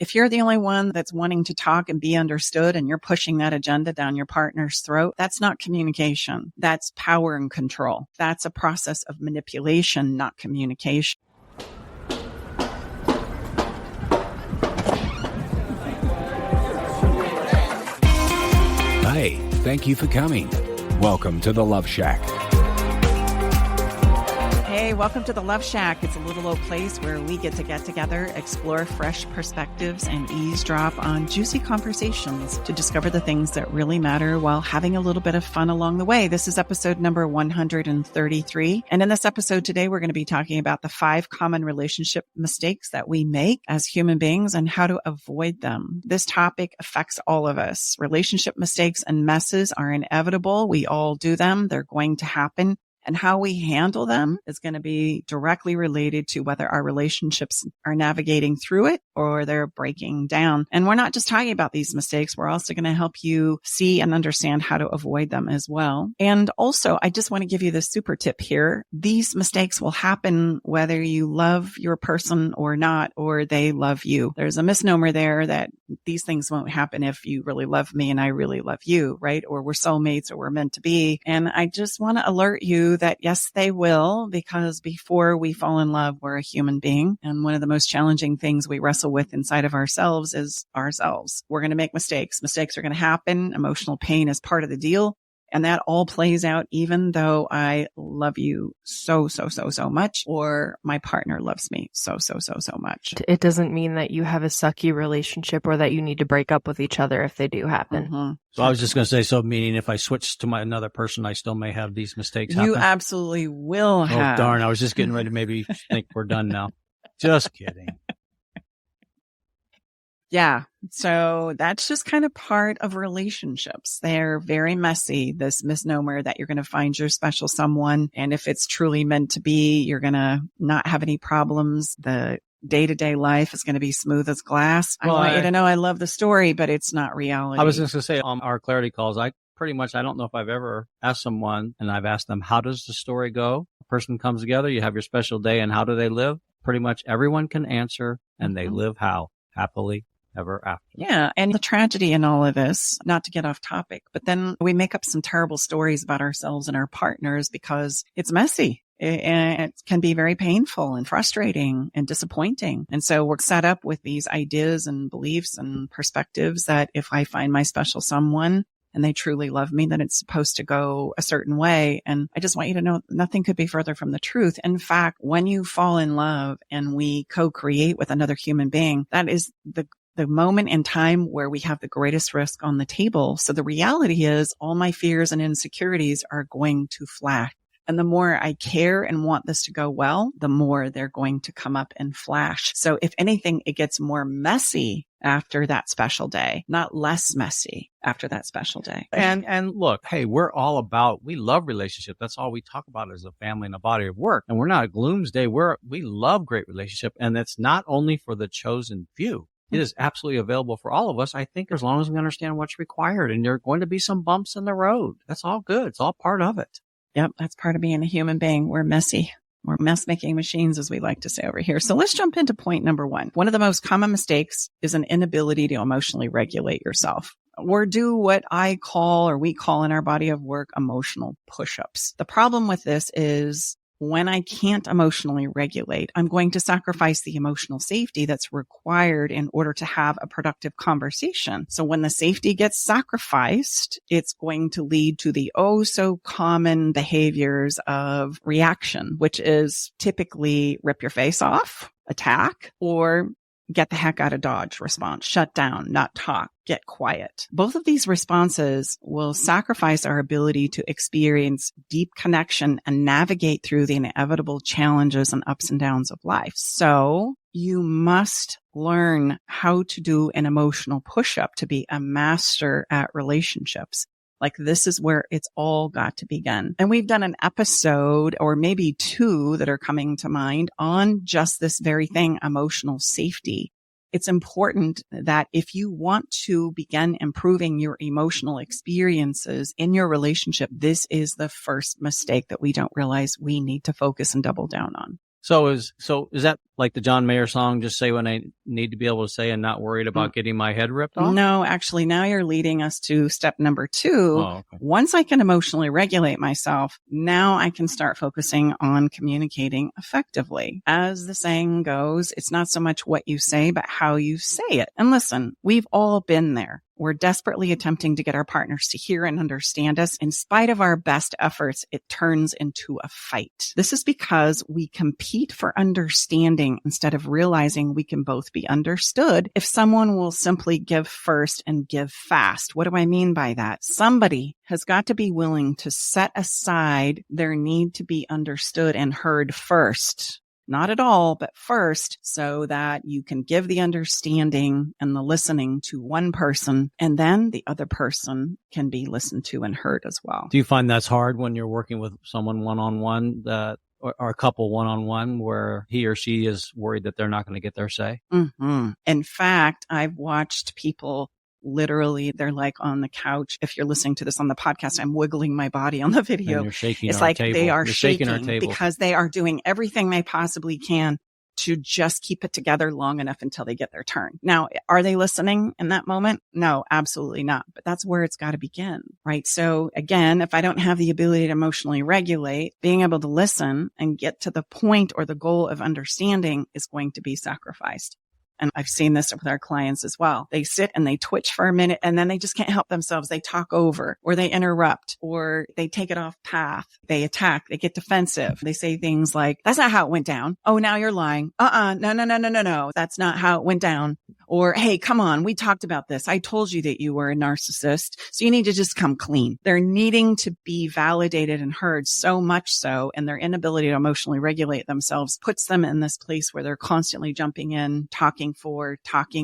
If you're the only one that's wanting to talk and be understood and you're pushing that agenda down your partner's throat, that's not communication. That's power and control. That's a process of manipulation, not communication. Hi, thank you for coming. Welcome to the Love Shack. Hey, welcome to the Love Shack. It's a little old place where we get together, explore fresh perspectives, and eavesdrop on juicy conversations to discover the things that really matter while having a little bit of fun along the way. This is episode number 133. And in this episode today, we're going to be talking about the 5 common relationship mistakes that we make as human beings and how to avoid them. This topic affects all of us. Relationship mistakes and messes are inevitable. We all do them. They're going to happen. And how we handle them is going to be directly related to whether our relationships are navigating through it or they're breaking down. And we're not just talking about these mistakes. We're also going to help you see and understand how to avoid them as well. And also, I just want to give you this super tip here. These mistakes will happen whether you love your person or not, or they love you. There's a misnomer there that these things won't happen if you really love me and I really love you, right? Or we're soulmates or we're meant to be. And I just want to alert you that yes, they will, because before we fall in love, we're a human being. And one of the most challenging things we wrestle with inside of ourselves is ourselves. We're going to make mistakes. Mistakes are going to happen. Emotional pain is part of the deal. And that all plays out even though I love you so much, or my partner loves me so much. It doesn't mean that you have a sucky relationship or that you need to break up with each other if they do happen. Mm-hmm. So I was just going to say, so meaning if I switch to another person, I still may have these mistakes happen? You absolutely will have. Oh, darn. I was just getting ready to maybe think we're done now. Just kidding. Yeah. So that's just kind of part of relationships. They're very messy. This misnomer that you're going to find your special someone. And if it's truly meant to be, you're going to not have any problems. The day-to-day life is going to be smooth as glass. Well, I want you to know I love the story, but it's not reality. I was just going to say on our clarity calls, I don't know if I've ever asked someone and I've asked them, how does the story go? A person comes together, you have your special day, and how do they live? Pretty much everyone can answer, and they live how? Happily ever after. Yeah. And the tragedy in all of this, not to get off topic, but then we make up some terrible stories about ourselves and our partners because it's messy. It can be very painful and frustrating and disappointing. And so we're set up with these ideas and beliefs and perspectives that if I find my special someone and they truly love me, then it's supposed to go a certain way. And I just want you to know nothing could be further from the truth. In fact, when you fall in love and we co-create with another human being, that is the moment in time where we have the greatest risk on the table. So the reality is all my fears and insecurities are going to flash. And the more I care and want this to go well, the more they're going to come up and flash. So if anything, it gets more messy after that special day, not less messy after that special day. And look, hey, we love relationships. That's all we talk about as a family and a body of work. And we're not a gloomsday. We love great relationship. And that's not only for the chosen few. It is absolutely available for all of us, I think, as long as we understand what's required. And there are going to be some bumps in the road. That's all good. It's all part of it. Yep, that's part of being a human being. We're messy. We're mess-making machines, as we like to say over here. So let's jump into point number 1. One of the most common mistakes is an inability to emotionally regulate yourself, or do what I call, or we call in our body of work, emotional push-ups. The problem with this is when I can't emotionally regulate, I'm going to sacrifice the emotional safety that's required in order to have a productive conversation. So when the safety gets sacrificed, it's going to lead to the oh so common behaviors of reaction, which is typically rip your face off, attack, or get the heck out of Dodge response, shut down, not talk, get quiet. Both of these responses will sacrifice our ability to experience deep connection and navigate through the inevitable challenges and ups and downs of life. So you must learn how to do an emotional push-up to be a master at relationships. Like this is where it's all got to begin. And we've done an episode or maybe 2 that are coming to mind on just this very thing, emotional safety. It's important that if you want to begin improving your emotional experiences in your relationship, this is the first mistake that we don't realize we need to focus and double down on. So is that like the John Mayer song, just say when I need to be able to say and not worried about getting my head ripped off? No, actually, now you're leading us to step number 2. Oh, okay. Once I can emotionally regulate myself, now I can start focusing on communicating effectively. As the saying goes, it's not so much what you say, but how you say it. And listen, we've all been there. We're desperately attempting to get our partners to hear and understand us. In spite of our best efforts, it turns into a fight. This is because we compete for understanding instead of realizing we can both be understood if someone will simply give first and give fast. What do I mean by that? Somebody has got to be willing to set aside their need to be understood and heard first. Not at all, but first, so that you can give the understanding and the listening to one person, and then the other person can be listened to and heard as well. Do you find that's hard when you're working with someone one-on-one, or a couple one-on-one, where he or she is worried that they're not going to get their say? Mm-hmm. In fact, I've watched people literally, they're like on the couch. If you're listening to this on the podcast, I'm wiggling my body on the video. And you're shaking it's our like table. they are You're shaking our table because they are doing everything they possibly can to just keep it together long enough until they get their turn. Now, are they listening in that moment? No, absolutely not. But that's where it's got to begin, right? So again, if I don't have the ability to emotionally regulate, being able to listen and get to the point or the goal of understanding is going to be sacrificed. And I've seen this with our clients as well. They sit and they twitch for a minute and then they just can't help themselves. They talk over or they interrupt or they take it off path. They attack. They get defensive. They say things like, that's not how it went down. Oh, now you're lying. No. That's not how it went down. Or, hey, come on. We talked about this. I told you that you were a narcissist. So you need to just come clean. They're needing to be validated and heard so much so, and their inability to emotionally regulate themselves puts them in this place where they're constantly jumping in, talking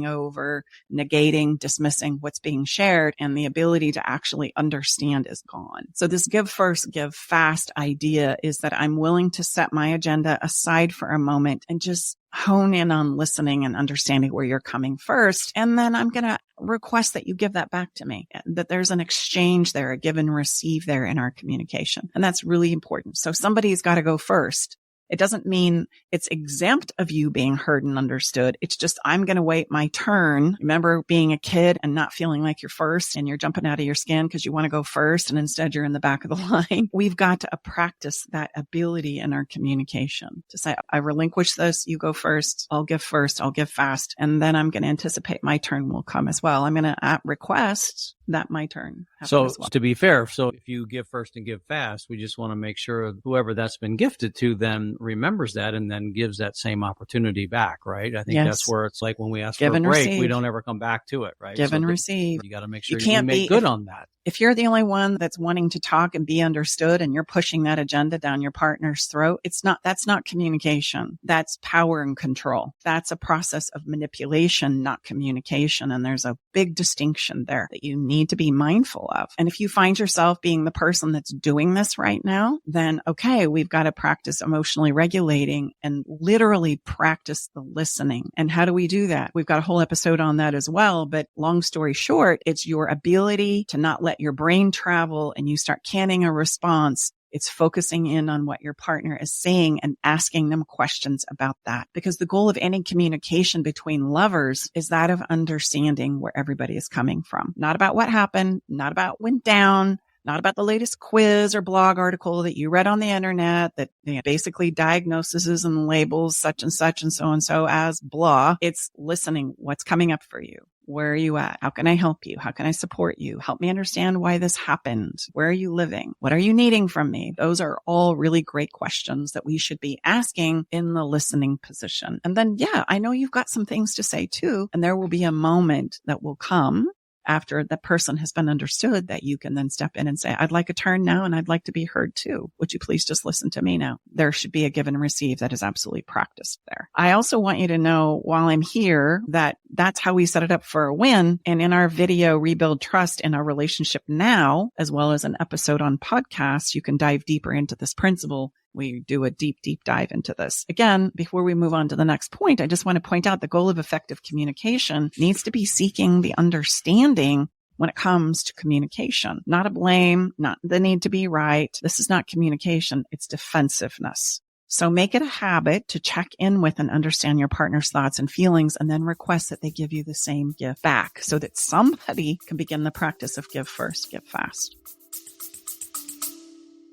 over, negating, dismissing what's being shared, and the ability to actually understand is gone. So this give first, give fast idea is that I'm willing to set my agenda aside for a moment and just hone in on listening and understanding where you're coming first. And then I'm going to request that you give that back to me, that there's an exchange there, a give and receive there in our communication. And that's really important. So somebody's got to go first. It doesn't mean it's exempt of you being heard and understood. It's just, I'm going to wait my turn. Remember being a kid and not feeling like you're first and you're jumping out of your skin because you want to go first and instead you're in the back of the line. We've got to practice that ability in our communication to say, I relinquish this. You go first. I'll give fast. And then I'm going to anticipate my turn will come as well. I'm going to request that my turn happens So as well. to be fair, so if you give first and give fast, we just want to make sure whoever that's been gifted to then remembers that and then gives that same opportunity back, right? I think that's where it's like when we ask for a break, we don't ever come back to it, right? Give and receive. You got to make sure you make good on that. If you're the only one that's wanting to talk and be understood and you're pushing that agenda down your partner's throat, that's not communication. That's power and control. That's a process of manipulation, not communication. And there's a big distinction there that you need to be mindful of. And if you find yourself being the person that's doing this right now, then okay, we've got to practice emotionally regulating and literally practice the listening. And how do we do that? We've got a whole episode on that as well. But long story short, it's your ability to not let your brain travel and you start canning a response. It's focusing in on what your partner is saying and asking them questions about that. Because the goal of any communication between lovers is that of understanding where everybody is coming from. Not about what happened, not about what went down, not about the latest quiz or blog article that you read on the internet that basically diagnoses and labels such and so as blah. It's listening. What's coming up for you? Where are you at? How can I help you? How can I support you? Help me understand why this happened. Where are you living? What are you needing from me? Those are all really great questions that we should be asking in the listening position. And then, I know you've got some things to say too. And there will be a moment that will come after the person has been understood that you can then step in and say, I'd like a turn now and I'd like to be heard too. Would you please just listen to me now? There should be a give and receive that is absolutely practiced there. I also want you to know while I'm here that that's how we set it up for a win. And in our video, Rebuild Trust in Our Relationship Now, as well as an episode on podcasts, you can dive deeper into this principle. We do a deep dive into this. Again, before we move on to the next point, I just want to point out the goal of effective communication needs to be seeking the understanding when it comes to communication, not a blame, not the need to be right. This is not communication. It's defensiveness. So make it a habit to check in with and understand your partner's thoughts and feelings, and then request that they give you the same gift back so that somebody can begin the practice of give first, give fast.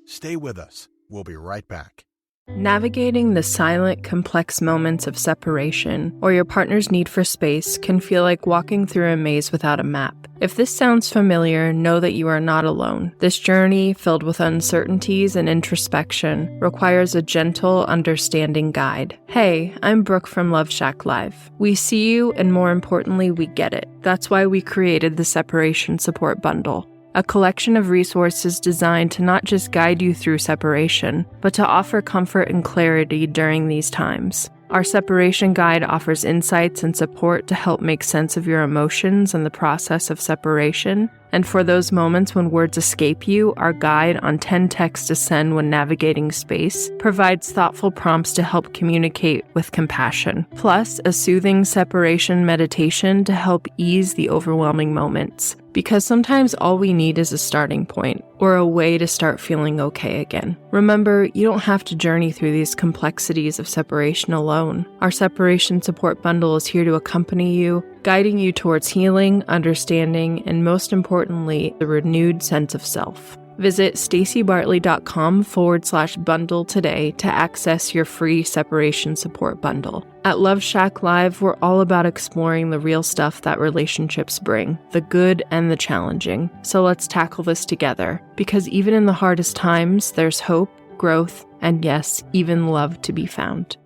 Stay with us. We'll be right back. Navigating the silent, complex moments of separation or your partner's need for space can feel like walking through a maze without a map. If this sounds familiar, know that you are not alone. This journey, filled with uncertainties and introspection, requires a gentle, understanding guide. Hey, I'm Brooke from Love Shack Live. We see you, and more importantly, we get it. That's why we created the Separation Support Bundle. A collection of resources designed to not just guide you through separation, but to offer comfort and clarity during these times. Our separation guide offers insights and support to help make sense of your emotions and the process of separation. And for those moments when words escape you, our guide on 10 texts to send when navigating space provides thoughtful prompts to help communicate with compassion, plus a soothing separation meditation to help ease the overwhelming moments. Because sometimes all we need is a starting point, or a way to start feeling okay again. Remember, you don't have to journey through these complexities of separation alone. Our Separation Support Bundle is here to accompany you, guiding you towards healing, understanding, and most importantly, the renewed sense of self. Visit stacybartley.com/bundle today to access your free separation support bundle. At Love Shack Live, we're all about exploring the real stuff that relationships bring, the good and the challenging. So let's tackle this together, because even in the hardest times, there's hope, growth, and yes, even love to be found.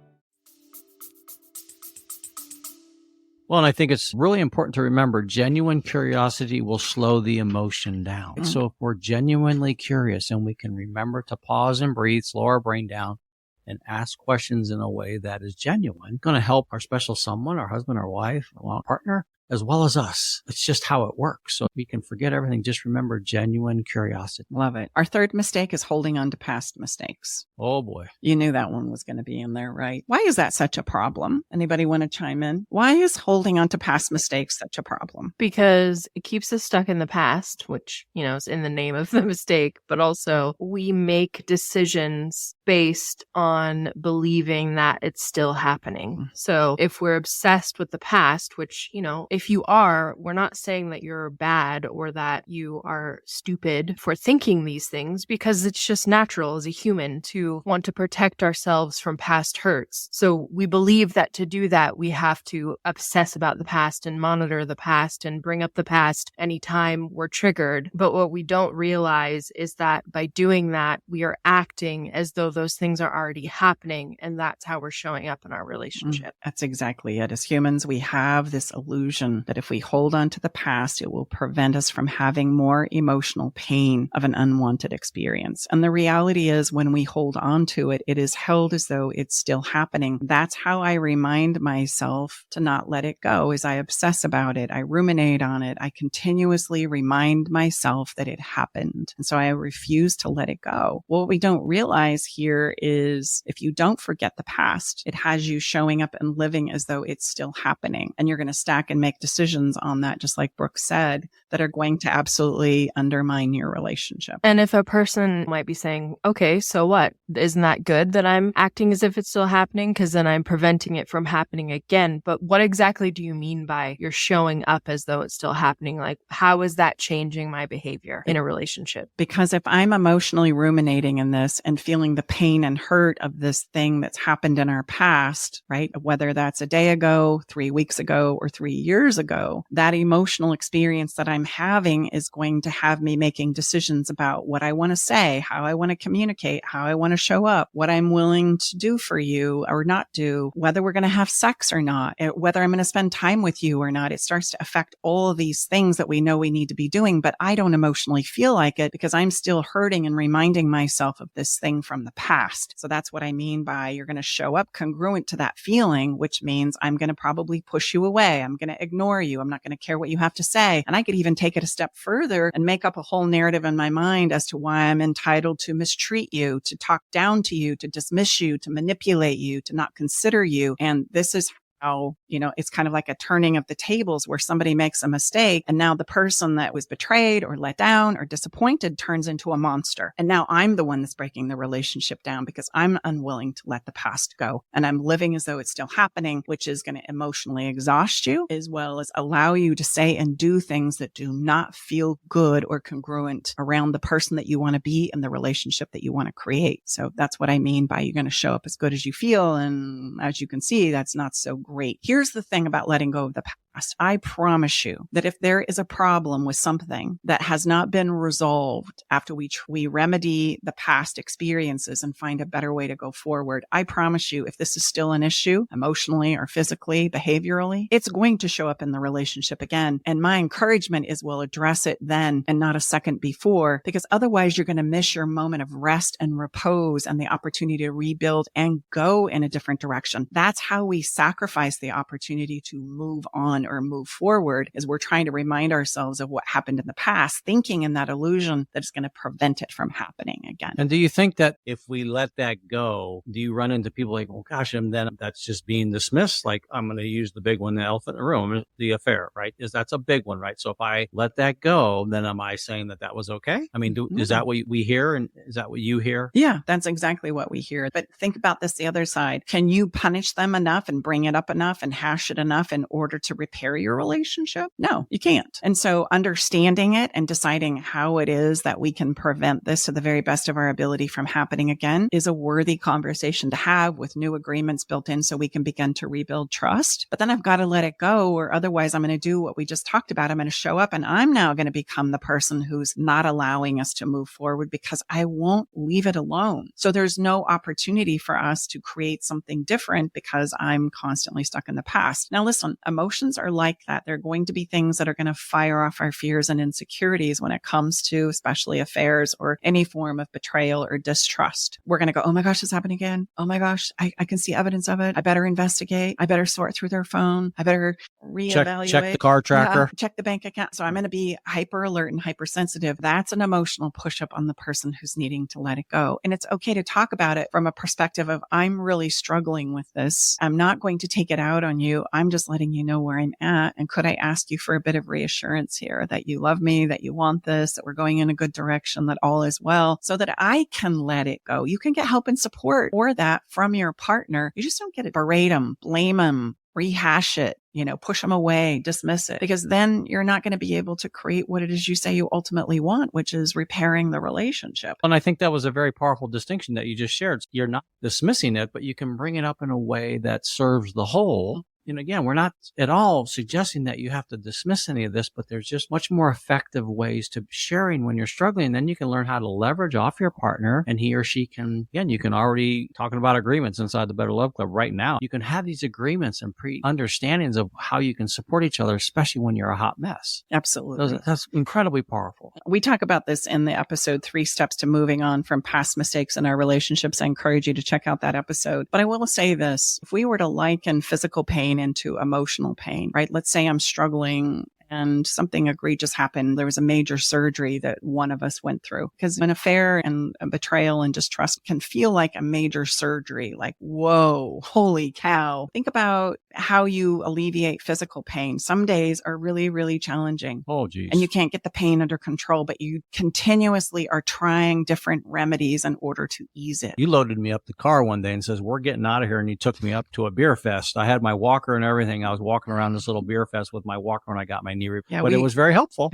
Well, and I think it's really important to remember genuine curiosity will slow the emotion down. Mm-hmm. So if we're genuinely curious and we can remember to pause and breathe, slow our brain down, and ask questions in a way that is genuine, going to help our special someone, our husband, our wife, our partner, as well as us. It's just how it works. So we can forget everything. Just remember genuine curiosity. Love it. Our third mistake is holding on to past mistakes. Oh boy. You knew that one was going to be in there, right? Why is that such a problem? Anybody want to chime in? Why is holding on to past mistakes such a problem? Because it keeps us stuck in the past, which, is in the name of the mistake, but also we make decisions based on believing that it's still happening. So if we're obsessed with the past, which, if you are, we're not saying that you're bad or that you are stupid for thinking these things, because it's just natural as a human to want to protect ourselves from past hurts. So we believe that to do that, we have to obsess about the past and monitor the past and bring up the past anytime we're triggered. But what we don't realize is that by doing that, we are acting as though those things are already happening. And that's how we're showing up in our relationship. That's exactly it. As humans, we have this illusion that if we hold on to the past, it will prevent us from having more emotional pain of an unwanted experience. And the reality is, when we hold on to it, it is held as though it's still happening. That's how I remind myself to not let it go, is I obsess about it. I ruminate on it. I continuously remind myself that it happened. And so I refuse to let it go. What we don't realize here is, if you don't forget the past, it has you showing up and living as though it's still happening. And you're going to stack and make decisions on that, just like Brooke said, that are going to absolutely undermine your relationship. And if a person might be saying, okay, so what? Isn't that good that I'm acting as if it's still happening? Because then I'm preventing it from happening again. But what exactly do you mean by you're showing up as though it's still happening? Like, how is that changing my behavior in a relationship? Because if I'm emotionally ruminating in this and feeling the pain and hurt of this thing that's happened in our past, right? Whether that's a day ago, 3 weeks ago, or 3 years ago, that emotional experience that I'm having is going to have me making decisions about what I want to say, how I want to communicate, how I want to show up, what I'm willing to do for you or not do, whether we're going to have sex or not, whether I'm going to spend time with you or not. It starts to affect all of these things that we know we need to be doing, but I don't emotionally feel like it because I'm still hurting and reminding myself of this thing from the past. So that's what I mean by you're going to show up congruent to that feeling, which means I'm going to probably push you away. I'm going to ignore you. I'm not going to care what you have to say. And I could even take it a step further and make up a whole narrative in my mind as to why I'm entitled to mistreat you, to talk down to you, to dismiss you, to manipulate you, to not consider you. And this is how, it's kind of like a turning of the tables where somebody makes a mistake. And now the person that was betrayed or let down or disappointed turns into a monster. And now I'm the one that's breaking the relationship down because I'm unwilling to let the past go. And I'm living as though it's still happening, which is going to emotionally exhaust you, as well as allow you to say and do things that do not feel good or congruent around the person that you want to be and the relationship that you want to create. So that's what I mean by you're going to show up as good as you feel. And as you can see, that's not so great. Here's the thing about letting go of the past. I promise you that if there is a problem with something that has not been resolved after we remedy the past experiences and find a better way to go forward, I promise you, if this is still an issue, emotionally or physically, behaviorally, it's going to show up in the relationship again. And my encouragement is we'll address it then and not a second before, because otherwise you're going to miss your moment of rest and repose and the opportunity to rebuild and go in a different direction. That's how we sacrifice the opportunity to move on or move forward, is we're trying to remind ourselves of what happened in the past, thinking in that illusion that it's going to prevent it from happening again. And do you think that if we let that go, do you run into people like, oh gosh, and then that's just being dismissed? Like, I'm going to use the big one, the elephant in the room, the affair, right? That's a big one, right? So if I let that go, then am I saying that was okay? I mean, is that what we hear? And is that what you hear? Yeah, that's exactly what we hear. But think about this the other side. Can you punish them enough and bring it up enough and hash it enough in order to repair your relationship? No, you can't. And so understanding it and deciding how it is that we can prevent this to the very best of our ability from happening again is a worthy conversation to have with new agreements built in so we can begin to rebuild trust. But then I've got to let it go, or otherwise I'm going to do what we just talked about. I'm going to show up and I'm now going to become the person who's not allowing us to move forward because I won't leave it alone. So there's no opportunity for us to create something different because I'm constantly stuck in the past. Now listen, emotions are like that. They're going to be things that are going to fire off our fears and insecurities when it comes to especially affairs or any form of betrayal or distrust. We're going to go, oh my gosh, it's happening again. Oh my gosh, I can see evidence of it. I better investigate. I better sort through their phone. I better reevaluate. Check the car tracker. Check the bank account. So I'm going to be hyper alert and hypersensitive. That's an emotional push up on the person who's needing to let it go. And it's okay to talk about it from a perspective of, I'm really struggling with this. I'm not going to take it out on you. I'm just letting you know where I'm at. And could I ask you for a bit of reassurance here that you love me, that you want this, that we're going in a good direction, that all is well, so that I can let it go. You can get help and support for that from your partner. You just don't get to berate them, blame them, rehash it, push them away, dismiss it, because then you're not going to be able to create what it is you say you ultimately want, which is repairing the relationship. And I think that was a very powerful distinction that you just shared. You're not dismissing it, but you can bring it up in a way that serves the whole. And again, we're not at all suggesting that you have to dismiss any of this, but there's just much more effective ways to sharing when you're struggling. Then you can learn how to leverage off your partner, and he or she can, again, you can already, talking about agreements inside the Better Love Club right now, you can have these agreements and understandings of how you can support each other, especially when you're a hot mess. Absolutely. That's incredibly powerful. We talk about this in the episode 3 Steps to Moving On from Past Mistakes in Our Relationships. I encourage you to check out that episode. But I will say this, if we were to liken physical pain into emotional pain, right? Let's say I'm struggling and something egregious happened. There was a major surgery that one of us went through, because an affair and a betrayal and distrust can feel like a major surgery. Like, whoa, holy cow. Think about how you alleviate physical pain. Some days are really, really challenging. Oh, geez. And you can't get the pain under control, but you continuously are trying different remedies in order to ease it. You loaded me up the car one day and says, we're getting out of here. And you took me up to a beer fest. I had my walker and everything. I was walking around this little beer fest with my walker when I got my knee repair. But it was very helpful.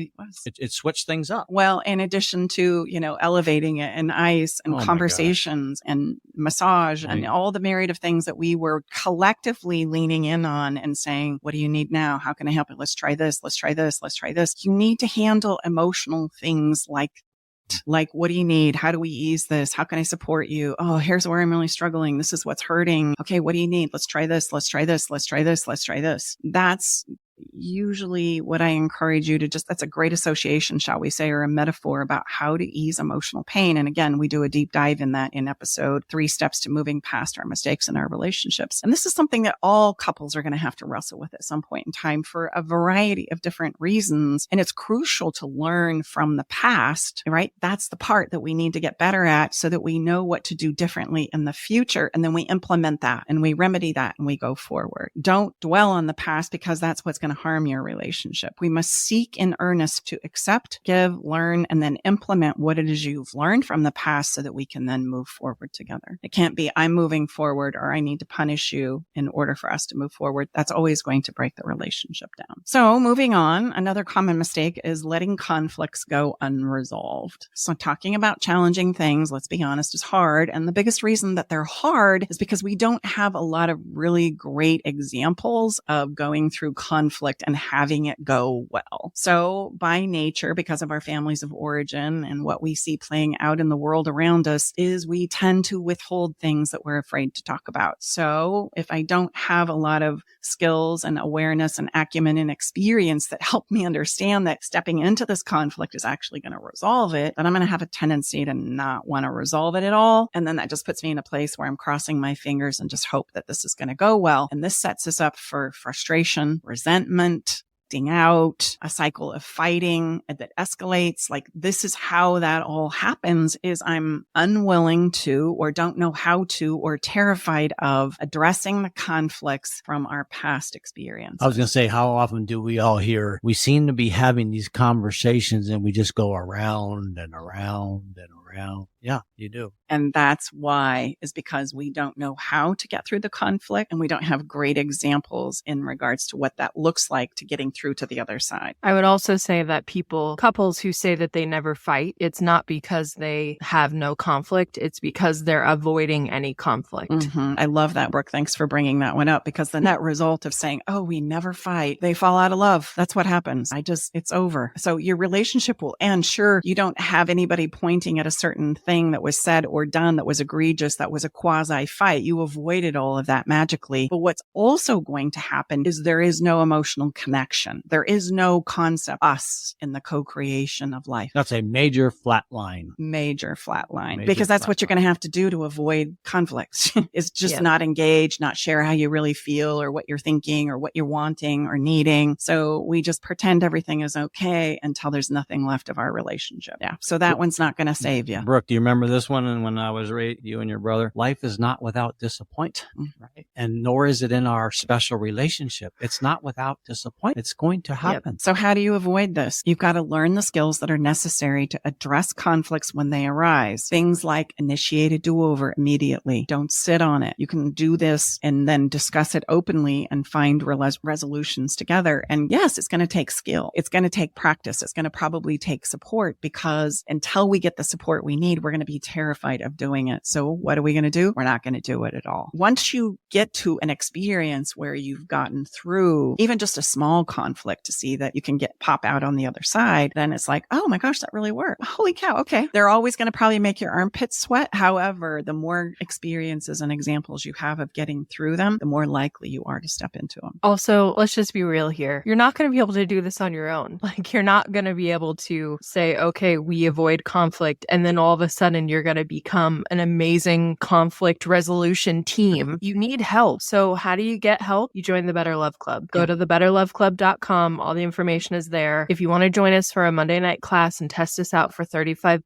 It switched things up. Well, in addition to, elevating it and ice and conversations and massage and all the myriad of things that we were collectively leaning in on and saying, what do you need now? How can I help you? Let's try this. Let's try this. Let's try this. You need to handle emotional things like, what do you need? How do we ease this? How can I support you? Oh, here's where I'm really struggling. This is what's hurting. Okay, what do you need? Let's try this. Let's try this. Let's try this. Let's try this. That's usually what I encourage you to that's a great association, shall we say, or a metaphor about how to ease emotional pain. And again, we do a deep dive in that in episode 3 Steps to Moving Past Our Mistakes in Our Relationships. And this is something that all couples are going to have to wrestle with at some point in time for a variety of different reasons. And it's crucial to learn from the past, right? That's the part that we need to get better at so that we know what to do differently in the future. And then we implement that and we remedy that and we go forward. Don't dwell on the past because that's what's going to harm your relationship. We must seek in earnest to accept, give, learn, and then implement what it is you've learned from the past so that we can then move forward together. It can't be I'm moving forward or I need to punish you in order for us to move forward. That's always going to break the relationship down. So moving on, another common mistake is letting conflicts go unresolved. So talking about challenging things, let's be honest, is hard. And the biggest reason that they're hard is because we don't have a lot of really great examples of going through conflict and having it go well. So by nature, because of our families of origin and what we see playing out in the world around us, is we tend to withhold things that we're afraid to talk about. So if I don't have a lot of skills and awareness and acumen and experience that help me understand that stepping into this conflict is actually going to resolve it, then I'm going to have a tendency to not want to resolve it at all. And then that just puts me in a place where I'm crossing my fingers and just hope that this is going to go well. And this sets us up for frustration, resentment, out, a cycle of fighting that escalates. Like this is how that all happens is I'm unwilling to, or don't know how to, or terrified of addressing the conflicts from our past experience. I was going to say, how often do we all hear, we seem to be having these conversations and we just go around and around and around. Yeah, you do. And that's why, is because we don't know how to get through the conflict and we don't have great examples in regards to what that looks like to getting through to the other side. I would also say that couples who say that they never fight, it's not because they have no conflict. It's because they're avoiding any conflict. Mm-hmm. I love that, Brooke. Thanks for bringing that one up, because the net result of saying, oh, we never fight, they fall out of love. That's what happens. It's over. So your relationship will end. Sure, you don't have anybody pointing at a certain thing that was said or done that was egregious, that was a quasi fight. You avoided all of that magically. But what's also going to happen is there is no emotional connection. There is no concept us in the co-creation of life. That's a major flat line. Major flat line. Because that's what you're going to have to do to avoid conflicts is just not engage, not share how you really feel or what you're thinking or what you're wanting or needing. So we just pretend everything is okay until there's nothing left of our relationship. Yeah. So that one's not going to save you. Brooke, do you remember this one? And when I was you and your brother, life is not without disappointment, right? And nor is it in our special relationship. It's not without disappointment. It's going to happen. Yep. So how do you avoid this? You've got to learn the skills that are necessary to address conflicts when they arise. Things like initiate a do-over immediately. Don't sit on it. You can do this and then discuss it openly and find resolutions together. And yes, it's going to take skill. It's going to take practice. It's going to probably take support, because until we get the support we need, we're going to be terrified of doing it. So what are we going to do? We're not going to do it at all. Once you get to an experience where you've gotten through even just a small conflict to see that you can pop out on the other side, then it's like, oh my gosh, that really worked. Holy cow. Okay. They're always going to probably make your armpits sweat. However, the more experiences and examples you have of getting through them, the more likely you are to step into them. Also, let's just be real here. You're not going to be able to do this on your own. Like, you're not going to be able to say, okay, we avoid conflict, and then all of a sudden you're going to become an amazing conflict resolution team. You need help. So how do you get help? You join the Better Love Club. Go to thebetterloveclub.com. All the information is there. If you want to join us for a Monday night class and test us out for $35,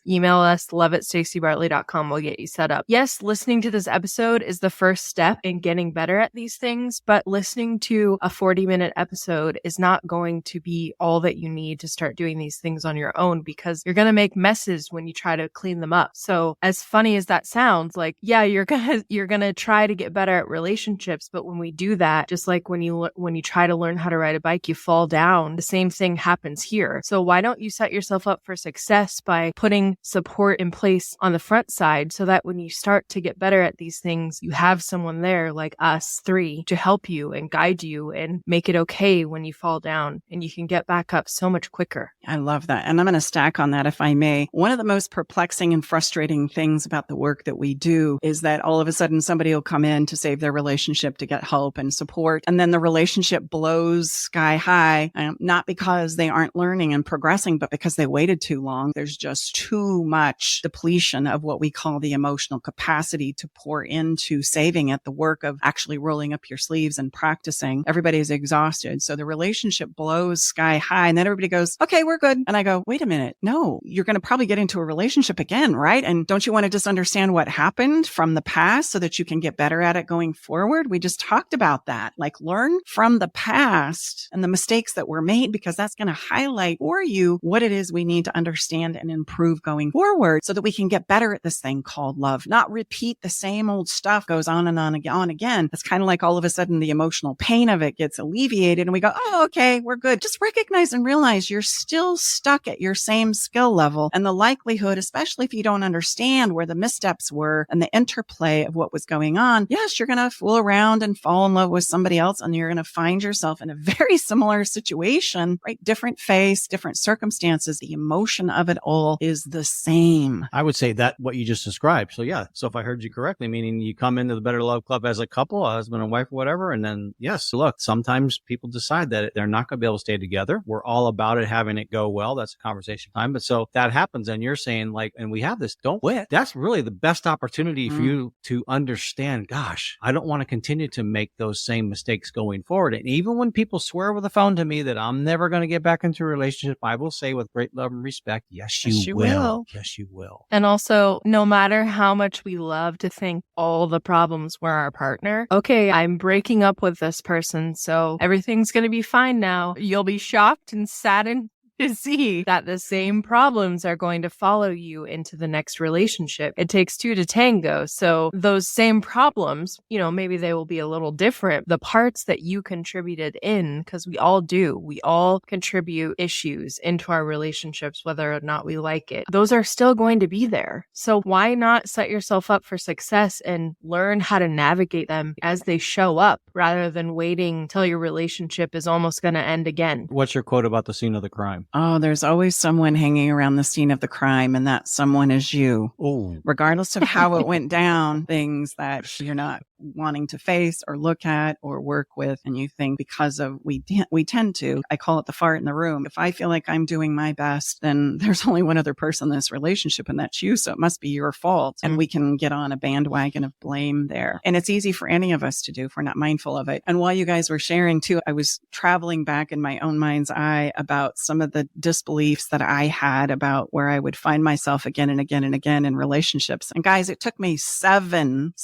email us love@staceybartley.com. We'll get you set up. Yes, listening to this episode is the first step in getting better at these things, but listening to a 40-minute episode is not going to be all that you need to start doing these things on your own, because you're going to make messes when you try to clean them up. So as funny as that sounds, like, yeah, you're gonna try to get better at relationships, but when we do that, just like when you try to learn how to ride a bike, you fall down. The same thing happens here. So why don't you set yourself up for success by putting support in place on the front side, so that when you start to get better at these things, you have someone there like us three to help you and guide you and make it okay when you fall down, and you can get back up so much quicker. I love that. And I'm going to stack on that, if I may. One of the most perplexing and frustrating things about the work that we do is that all of a sudden somebody will come in to save their relationship, to get help and support, and then the relationship blows sky high, not because they aren't learning and progressing, but because they waited too long. There's just too much depletion of what we call the emotional capacity to pour into saving it, the work of actually rolling up your sleeves and practicing. Everybody's exhausted. So the relationship blows sky high and then everybody goes, okay, we're good. And I go, wait a minute. No, you're going to probably get into a relationship again, right? And don't you want to just understand what happened from the past so that you can get better at it going forward? We just talked about that. Like learn from the past and the mistakes that were made, because that's going to highlight for you what it is we need to understand and improve going forward so that we can get better at this thing called love, not repeat the same old stuff goes on and on again. It's kind of like all of a sudden the emotional pain of it gets alleviated and we go, oh, okay, we're good. Just recognize and realize you're still stuck at your same skill level. And the likelihood, especially if you don't understand where the missteps were and the interplay of what was going on, yes, you're going to fool around and fall in love with somebody else and you're going to find yourself in a very similar situation, right? Different face, different circumstances. The emotion of it all is the same. I would say that what you just described. So yeah. So if I heard you correctly, meaning you come into the Better Love Club as a couple, a husband and wife, or whatever. And then yes, look, sometimes people decide that they're not going to be able to stay together. We're all about it, having it go well. That's a conversation time. But so that happens. And you're saying like, and we have this, don't quit. That's really the best opportunity for you to understand, gosh, I don't want to continue to make those same mistakes going forward. And even when people swear over the phone to me that I'm never going to get back into a relationship, I will say with great love and respect, yes, you will. Yes, you will. And also, no matter how much we love to think all the problems were our partner, okay, I'm breaking up with this person, so everything's going to be fine now. You'll be shocked and saddened to see that the same problems are going to follow you into the next relationship. It takes two to tango. So those same problems, maybe they will be a little different. The parts that you contributed in, because we all do, we all contribute issues into our relationships, whether or not we like it. Those are still going to be there. So why not set yourself up for success and learn how to navigate them as they show up rather than waiting till your relationship is almost going to end again? What's your quote about the scene of the crime? Oh, there's always someone hanging around the scene of the crime, and that someone is you. Oh, regardless of how it went down, things that you're not wanting to face or look at or work with. And you think because of, we tend to, I call it the fart in the room. If I feel like I'm doing my best, then there's only one other person in this relationship and that's you. So it must be your fault. And we can get on a bandwagon of blame there. And it's easy for any of us to do if we're not mindful of it. And while you guys were sharing too, I was traveling back in my own mind's eye about some of the disbeliefs that I had about where I would find myself again and again and again in relationships. And guys, it took me seven,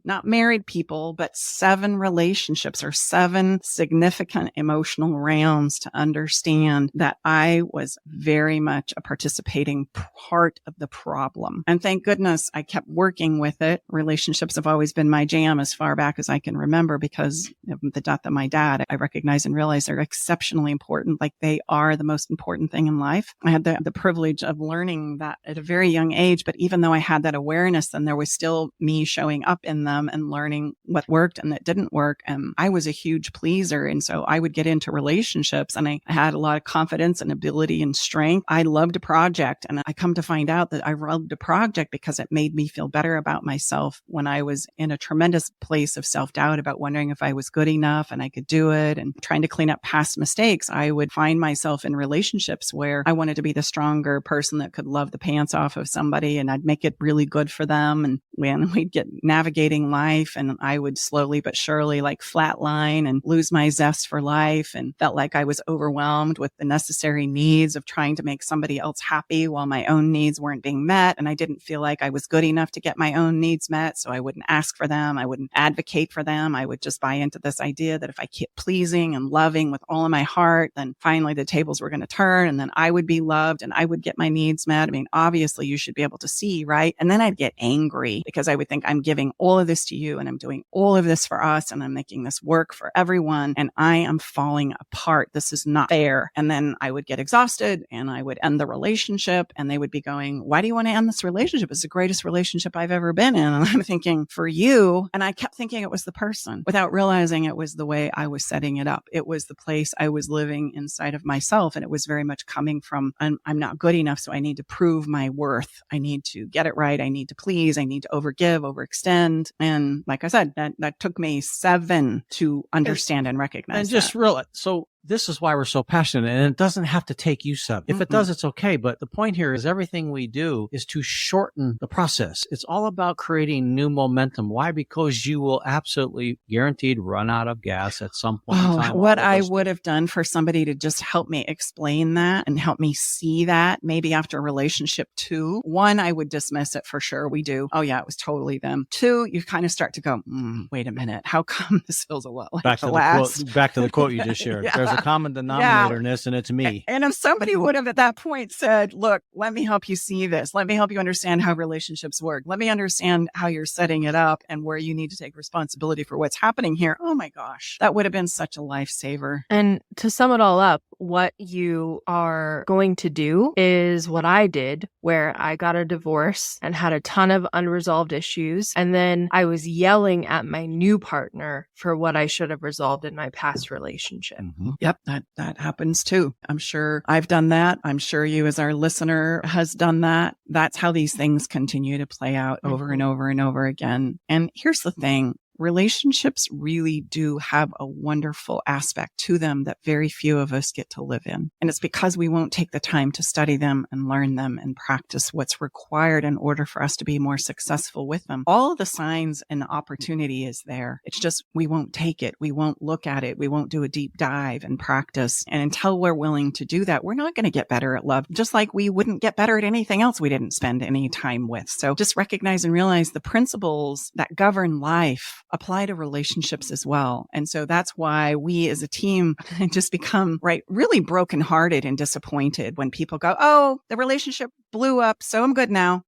not married people, but 7 relationships or 7 significant emotional rounds to understand that I was very much a participating part of the problem. And thank goodness I kept working with it. Relationships have always been my jam as far back as I can remember because of the death of my dad. I recognize and realize they're exceptionally important. Like they are the most important thing in life. I had the privilege of learning that at a very young age, but even though I had that awareness, then there was still me showing up in them and learning what worked and that didn't work. And I was a huge pleaser. And so I would get into relationships and I had a lot of confidence and ability and strength. I loved a project. And I come to find out that I loved a project because it made me feel better about myself when I was in a tremendous place of self-doubt about wondering if I was good enough and I could do it and trying to clean up past mistakes. I would find myself in relationships where I wanted to be the stronger person that could love the pants off of somebody and I'd make it really good for them. And when we'd get navigating life and I would slowly but surely like flatline and lose my zest for life and felt like I was overwhelmed with the necessary needs of trying to make somebody else happy while my own needs weren't being met. And I didn't feel like I was good enough to get my own needs met. So I wouldn't ask for them. I wouldn't advocate for them. I would just buy into this idea that if I kept pleasing and loving with all of my heart, then finally the tables were going to turn and then I would be loved and I would get my needs met. I mean, obviously you should be able to see, right? And then I'd get angry because I would think I'm giving all of this to you and I'm doing all of this for us and I'm making this work for everyone and I am falling apart. This is not fair. And then I would get exhausted and I would end the relationship and they would be going, why do you want to end this relationship? It's the greatest relationship I've ever been in. And I'm thinking for you. And I kept thinking it was the person without realizing it was the way I was setting it up. It was the place I was living inside of myself. And it was very much coming from, I'm not good enough. So I need to prove my worth. I need to get it right. I need to please. I need to overgive, overextend. And like I said, that took me 7 to understand and recognize. And just realize, so this is why we're so passionate, and it doesn't have to take you 7. If it does, it's okay. But the point here is everything we do is to shorten the process. It's all about creating new momentum. Why? Because you will absolutely guaranteed run out of gas at some point in time. What I would have done for somebody to just help me explain that and help me see that maybe after relationship 2, 1, I would dismiss it for sure. We do. Oh yeah, it was totally them. 2, you kind of start to go, wait a minute. How come this feels a lot like back the last? Back to the quote you just shared. Yeah. There's a common denominator in this, and it's me. And if somebody would have at that point said, look, let me help you see this. Let me help you understand how relationships work. Let me understand how you're setting it up and where you need to take responsibility for what's happening here. Oh my gosh, that would have been such a lifesaver. And to sum it all up, what you are going to do is what I did, where I got a divorce and had a ton of unresolved issues. And then I was yelling at my new partner for what I should have resolved in my past relationship. Mm-hmm. Yep, that happens too. I'm sure I've done that. I'm sure you as our listener has done that. That's how these things continue to play out over and over and over again. And here's the thing. Relationships really do have a wonderful aspect to them that very few of us get to live in. And it's because we won't take the time to study them and learn them and practice what's required in order for us to be more successful with them. All of the signs and opportunity is there. It's just we won't take it. We won't look at it. We won't do a deep dive and practice. And until we're willing to do that, we're not going to get better at love, just like we wouldn't get better at anything else we didn't spend any time with. So just recognize and realize the principles that govern life apply to relationships as well. And so that's why we as a team just become really brokenhearted and disappointed when people go, oh, the relationship blew up. So I'm good now.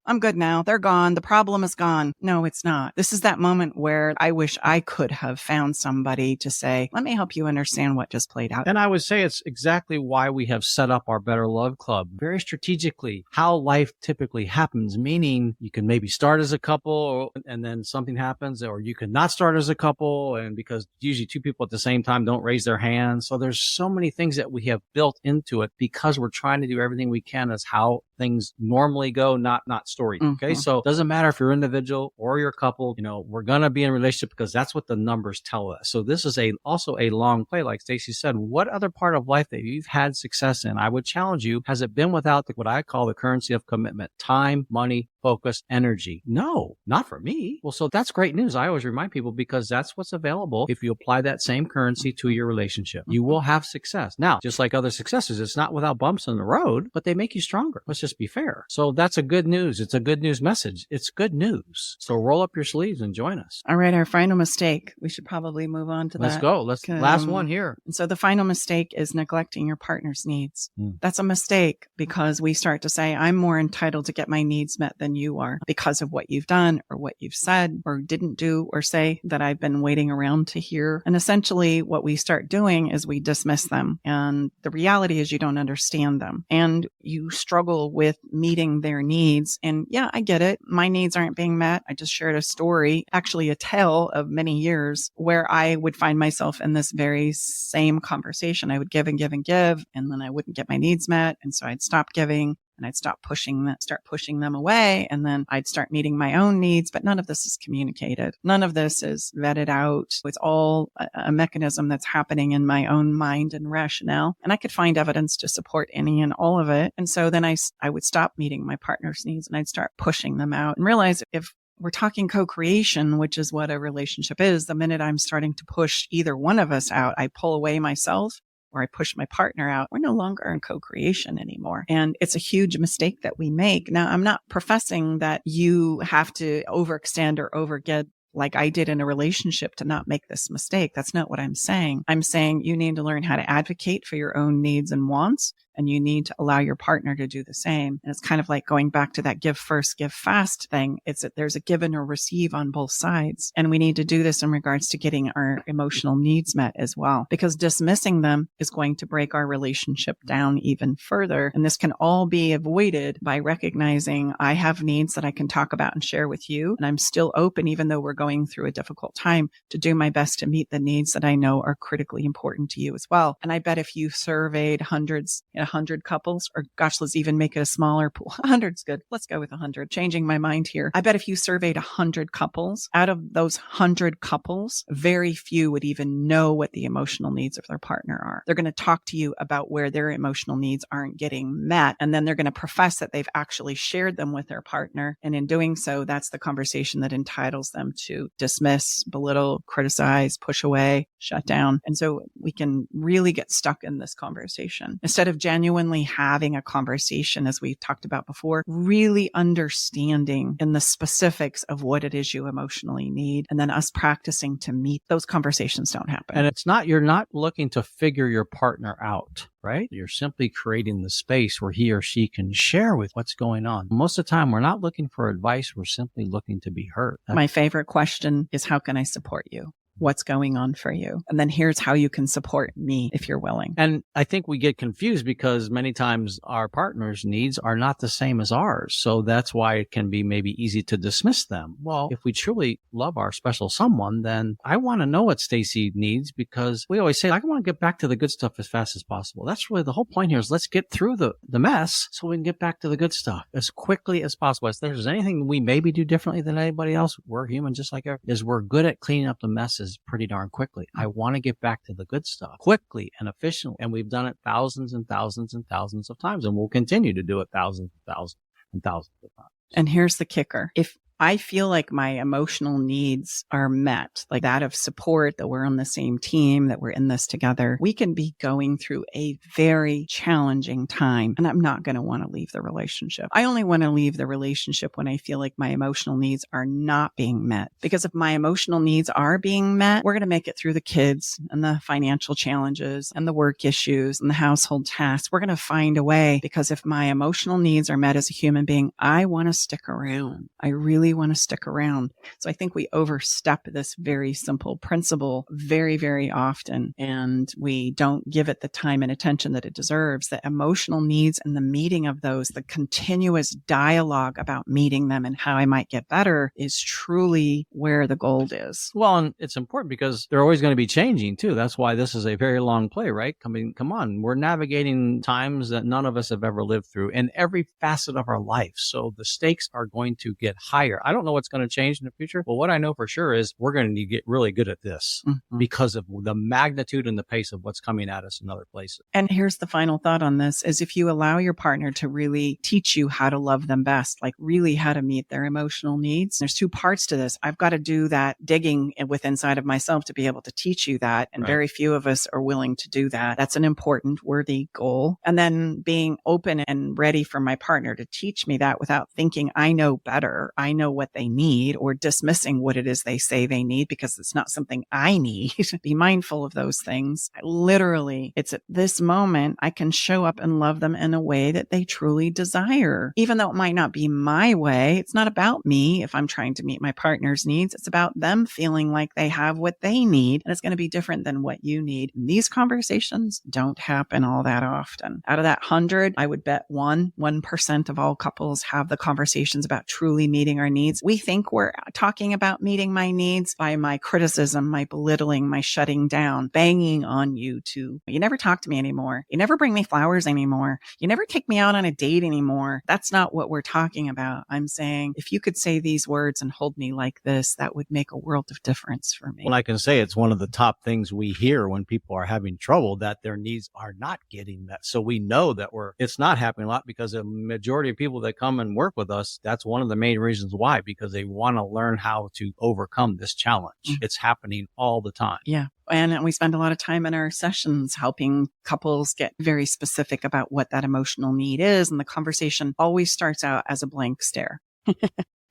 They're gone. The problem is gone. No, it's not. This is that moment where I wish I could have found somebody to say, let me help you understand what just played out. And I would say it's exactly why we have set up our Better Love Club very strategically, how life typically happens, meaning you can maybe start as a couple and then something happens, or you could not start as a couple, and because usually 2 people at the same time don't raise their hands. So there's so many things that we have built into it because we're trying to do everything we can as how things normally go, not story. Okay. So it doesn't matter if you're individual or you're a couple, we're going to be in a relationship because that's what the numbers tell us. So this is also a long play. Like Stacey said, what other part of life that you've had success in? I would challenge you. Has it been without what I call the currency of commitment? Time, money, focus, energy? No, not for me. Well, so that's great news. I always remind people because that's what's available. If you apply that same currency to your relationship, you will have success. Now, just like other successes, it's not without bumps in the road, but they make you stronger. Let's just be fair. So that's a good news. It's a good news message. It's good news. So roll up your sleeves and join us. All right. Our final mistake. We should probably move on to that. Let's go. Last one here. And so the final mistake is neglecting your partner's needs. That's a mistake because we start to say, I'm more entitled to get my needs met than you are because of what you've done or what you've said or didn't do or say that I've been waiting around to hear. And essentially what we start doing is we dismiss them. And the reality is you don't understand them and you struggle with meeting their needs. And yeah, I get it. My needs aren't being met. I just shared a story, actually a tale of many years where I would find myself in this very same conversation. I would give and give and give, and then I wouldn't get my needs met. And so I'd stop giving. And I'd start pushing them away. And then I'd start meeting my own needs, but none of this is communicated. None of this is vetted out. It's all a mechanism that's happening in my own mind and rationale. And I could find evidence to support any and all of it. And so then I would stop meeting my partner's needs and I'd start pushing them out and realize if we're talking co-creation, which is what a relationship is, the minute I'm starting to push either one of us out, I pull away myself, or I push my partner out, we're no longer in co-creation anymore. And it's a huge mistake that we make. Now, I'm not professing that you have to overextend or overget like I did in a relationship to not make this mistake. That's not what I'm saying. I'm saying you need to learn how to advocate for your own needs and wants, and you need to allow your partner to do the same. And it's kind of like going back to that give first, give fast thing. It's that there's a give and a receive on both sides. And we need to do this in regards to getting our emotional needs met as well, because dismissing them is going to break our relationship down even further. And this can all be avoided by recognizing I have needs that I can talk about and share with you. And I'm still open, even though we're going through a difficult time, to do my best to meet the needs that I know are critically important to you as well. And I bet if you surveyed hundreds 100 couples, or gosh, let's even make it a smaller pool. 100's good. Let's go with 100. Changing my mind here. I bet if you surveyed 100 couples, out of those 100 couples, very few would even know what the emotional needs of their partner are. They're going to talk to you about where their emotional needs aren't getting met. And then they're going to profess that they've actually shared them with their partner. And in doing so, that's the conversation that entitles them to dismiss, belittle, criticize, push away, shut down. And so we can really get stuck in this conversation instead of genuinely having a conversation, as we've talked about before, really understanding in the specifics of what it is you emotionally need. And then us practicing to meet those conversations don't happen. And it's not, you're not looking to figure your partner out, right? You're simply creating the space where he or she can share with what's going on. Most of the time, we're not looking for advice. We're simply looking to be heard. My favorite question is, how can I support you? What's going on for you? And then here's how you can support me if you're willing. And I think we get confused because many times our partner's needs are not the same as ours. So that's why it can be maybe easy to dismiss them. Well, if we truly love our special someone, then I want to know what Stacy needs, because we always say, I want to get back to the good stuff as fast as possible. That's really the whole point here, is let's get through the mess so we can get back to the good stuff as quickly as possible. If there's anything we maybe do differently than anybody else, we're human just like everyone, is we're good at cleaning up the messes pretty darn quickly. I want to get back to the good stuff quickly and efficiently. And we've done it thousands and thousands and thousands of times, and we'll continue to do it thousands and thousands and thousands of times. And here's the kicker. If I feel like my emotional needs are met, like that of support, that we're on the same team, that we're in this together, we can be going through a very challenging time, and I'm not going to want to leave the relationship. I only want to leave the relationship when I feel like my emotional needs are not being met. Because if my emotional needs are being met, we're going to make it through the kids and the financial challenges and the work issues and the household tasks. We're going to find a way, because if my emotional needs are met as a human being, I want to stick around. I really want to stick around. So I think we overstep this very simple principle very, very often, and we don't give it the time and attention that it deserves. The emotional needs and the meeting of those, the continuous dialogue about meeting them and how I might get better, is truly where the gold is. Well, and it's important because they're always going to be changing too. That's why this is a very long play, right? Come on. We're navigating times that none of us have ever lived through in every facet of our life. So the stakes are going to get higher. I don't know what's going to change in the future, but what I know for sure is we're going to need to get really good at this because of the magnitude and the pace of what's coming at us in other places. And here's the final thought on this is, if you allow your partner to really teach you how to love them best, like really how to meet their emotional needs, there's two parts to this. I've got to do that digging within inside of myself to be able to teach you that. And very few of us are willing to do that. That's an important, worthy goal. And then being open and ready for my partner to teach me that without thinking I know better, I know what they need, or dismissing what it is they say they need because it's not something I need. Be mindful of those things. Literally, it's at this moment I can show up and love them in a way that they truly desire. Even though it might not be my way, it's not about me if I'm trying to meet my partner's needs. It's about them feeling like they have what they need, and it's going to be different than what you need. And these conversations don't happen all that often. Out of that 100, I would bet 1% of all couples have the conversations about truly meeting our needs. We think we're talking about meeting my needs by my criticism, my belittling, my shutting down, banging on you to, you never talk to me anymore. You never bring me flowers anymore. You never take me out on a date anymore. That's not what we're talking about. I'm saying, if you could say these words and hold me like this, that would make a world of difference for me. Well, I can say it's one of the top things we hear when people are having trouble, that their needs are not getting met. So we know that it's not happening a lot, because the majority of people that come and work with us, that's one of the main reasons why, because they want to learn how to overcome this challenge. It's happening all the time. Yeah. And we spend a lot of time in our sessions helping couples get very specific about what that emotional need is. And the conversation always starts out as a blank stare.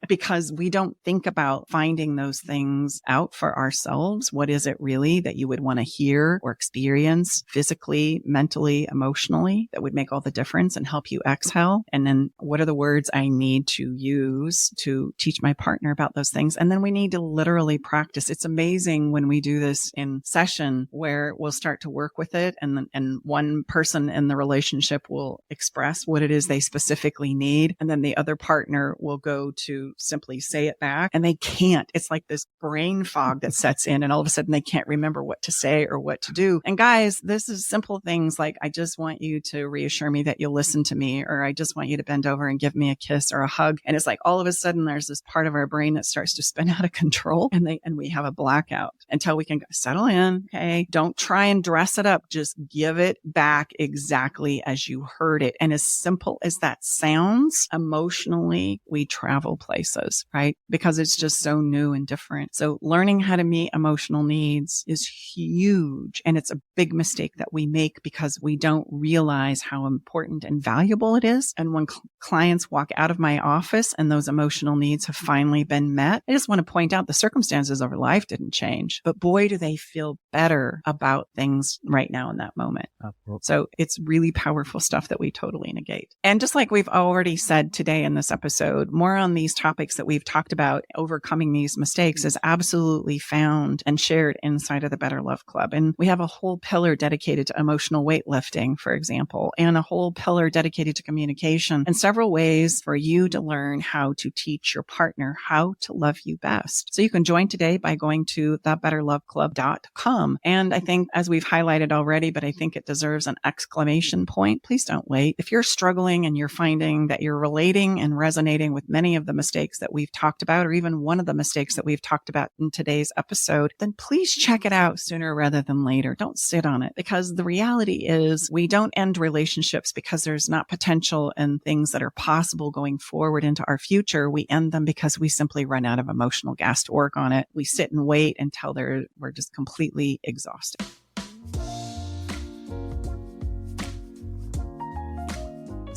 Because we don't think about finding those things out for ourselves. What is it really that you would want to hear or experience physically, mentally, emotionally, that would make all the difference and help you exhale? And then what are the words I need to use to teach my partner about those things? And then we need to literally practice. It's amazing when we do this in session, where we'll start to work with it, and one person in the relationship will express what it is they specifically need. And then the other partner will go to to simply say it back, and they can't. It's like this brain fog that sets in, and all of a sudden they can't remember what to say or what to do. And guys, this is simple things like, I just want you to reassure me that you'll listen to me, or I just want you to bend over and give me a kiss or a hug. And it's like all of a sudden there's this part of our brain that starts to spin out of control, and we have a blackout until we can settle in. Okay. Don't try and dress it up. Just give it back exactly as you heard it. And as simple as that sounds, emotionally, we travel places, right? Because it's just so new and different. So learning how to meet emotional needs is huge. And it's a big mistake that we make because we don't realize how important and valuable it is. And when clients walk out of my office and those emotional needs have finally been met, I just want to point out the circumstances of their life didn't change, but boy, do they feel better about things right now in that moment. Absolutely. So it's really powerful stuff that we totally negate. And just like we've already said today in this episode, more on these topics that we've talked about, overcoming these mistakes, is absolutely found and shared inside of the Better Love Club. And we have a whole pillar dedicated to emotional weightlifting, for example, and a whole pillar dedicated to communication, and several ways for you to learn how to teach your partner how to love you best. So you can join today by going to thebetterloveclub.com. And I think, as we've highlighted already, but I think it deserves an exclamation point, please don't wait. If you're struggling and you're finding that you're relating and resonating with many of the mistakes that we've talked about, or even one of the mistakes that we've talked about in today's episode, then please check it out sooner rather than later. Don't sit on it, because the reality is we don't end relationships because there's not potential and things that are possible going forward into our future. We end them because we simply run out of emotional gas to work on it. We sit and wait until we're just completely exhausted.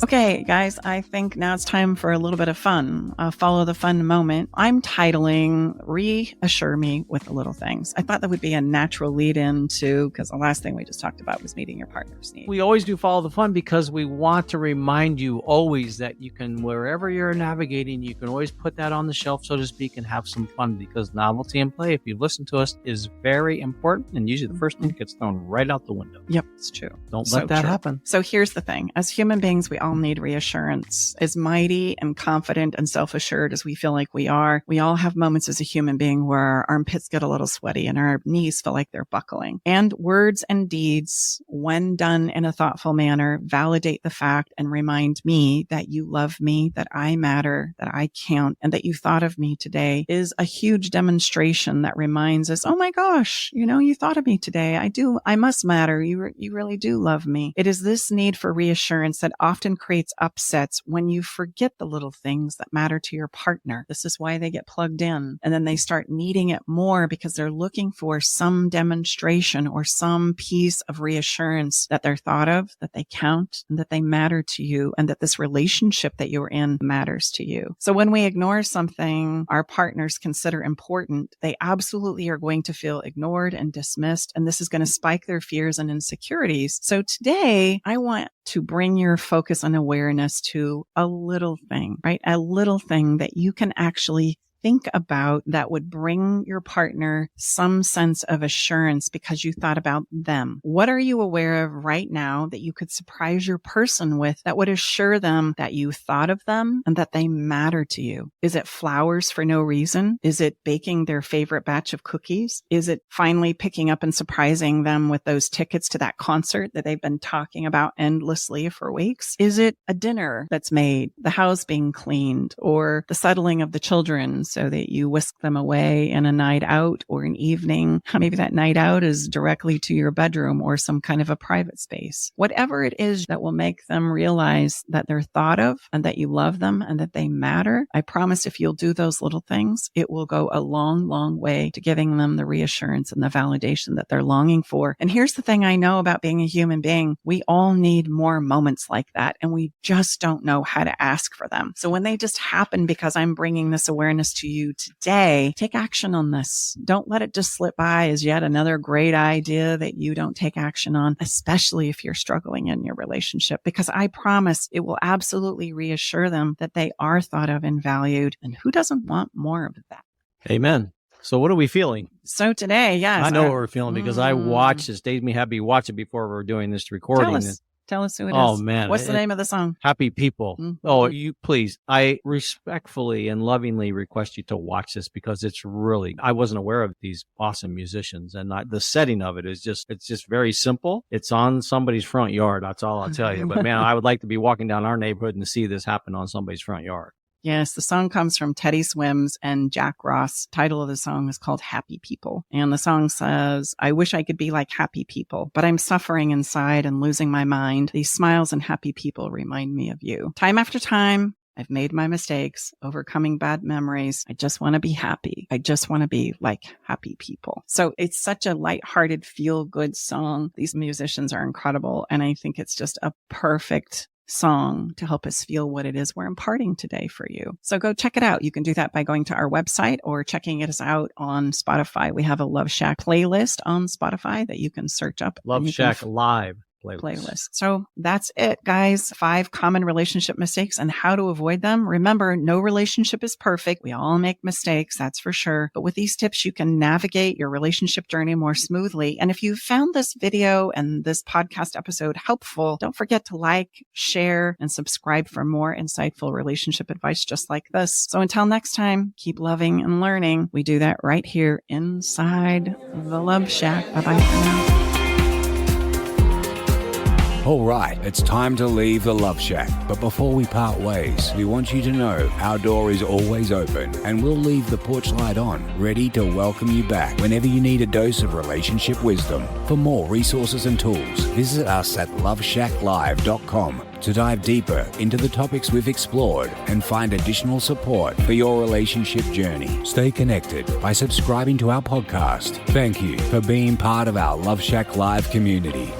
Okay, guys, I think now it's time for a little bit of fun. Follow the fun moment. I'm titling Reassure Me with the Little Things. I thought that would be a natural lead into, because the last thing we just talked about was meeting your partner's needs. We always do follow the fun because we want to remind you always that you can, wherever you're navigating, you can always put that on the shelf, so to speak, and have some fun, because novelty and play, if you listen to us, is very important. And usually the first thing gets thrown right out the window. Yep, it's true. Don't let that happen. So here's the thing. As human beings, we all need reassurance. As mighty and confident and self-assured as we feel like we are, we all have moments as a human being where our armpits get a little sweaty and our knees feel like they're buckling. And words and deeds, when done in a thoughtful manner, validate the fact and remind me that you love me, that I matter, that I count, and that you thought of me today, is a huge demonstration that reminds us, oh my gosh, you thought of me today. I must matter. You really do love me. It is this need for reassurance that often creates upsets when you forget the little things that matter to your partner. This is why they get plugged in, and then they start needing it more because they're looking for some demonstration or some piece of reassurance that they're thought of, that they count, and that they matter to you, and that this relationship that you're in matters to you. So when we ignore something our partners consider important, they absolutely are going to feel ignored and dismissed, and this is going to spike their fears and insecurities. So today, I want to bring your focus and awareness to a little thing, right? A little thing that you can actually think about that would bring your partner some sense of assurance because you thought about them. What are you aware of right now that you could surprise your person with that would assure them that you thought of them and that they matter to you? Is it flowers for no reason? Is it baking their favorite batch of cookies? Is it finally picking up and surprising them with those tickets to that concert that they've been talking about endlessly for weeks? Is it a dinner that's made, the house being cleaned, or the settling of the children so that you whisk them away in a night out or an evening? Maybe that night out is directly to your bedroom or some kind of a private space. Whatever it is that will make them realize that they're thought of and that you love them and that they matter, I promise if you'll do those little things, it will go a long, long way to giving them the reassurance and the validation that they're longing for. And here's the thing I know about being a human being. We all need more moments like that, and we just don't know how to ask for them. So when they just happen because I'm bringing this awareness to you today, take action on this. Don't let it just slip by as yet another great idea that you don't take action on, especially if you're struggling in your relationship, because I promise it will absolutely reassure them that they are thought of and valued. And who doesn't want more of that? Amen. So what are we feeling? So today, yes. I know what we're feeling because I watched this. Dave me happy watch it before we were doing this recording. Tell us who it is. Oh, man. What's the name of the song? Happy People. Mhm. Oh, you please. I respectfully and lovingly request you to watch this because it's really, I wasn't aware of these awesome musicians, and the setting of it is just, it's just very simple. It's on somebody's front yard. That's all I'll tell you. But man, I would like to be walking down our neighborhood and see this happen on somebody's front yard. Yes, the song comes from Teddy Swims and Jack Ross. Title of the song is called Happy People. And the song says, I wish I could be like happy people, but I'm suffering inside and losing my mind. These smiles and happy people remind me of you. Time after time, I've made my mistakes, overcoming bad memories. I just want to be happy. I just want to be like happy people. So it's such a lighthearted, feel-good song. These musicians are incredible. And I think it's just a perfect song to help us feel what it is we're imparting today for you. So go check it out. You can do that by going to our website or checking us out on Spotify. We have a Love Shack playlist on Spotify that you can search up. Love Shack Live playlist. So that's it, guys. 5 common relationship mistakes and how to avoid them. Remember, no relationship is perfect. We all make mistakes, that's for sure. But with these tips, you can navigate your relationship journey more smoothly. And if you found this video and this podcast episode helpful, don't forget to like, share, and subscribe for more insightful relationship advice just like this. So until next time, keep loving and learning. We do that right here inside the Love Shack. Bye-bye for now. All right, it's time to leave the Love Shack. But before we part ways, we want you to know our door is always open and we'll leave the porch light on, ready to welcome you back whenever you need a dose of relationship wisdom. For more resources and tools, visit us at loveshacklive.com to dive deeper into the topics we've explored and find additional support for your relationship journey. Stay connected by subscribing to our podcast. Thank you for being part of our Love Shack Live community.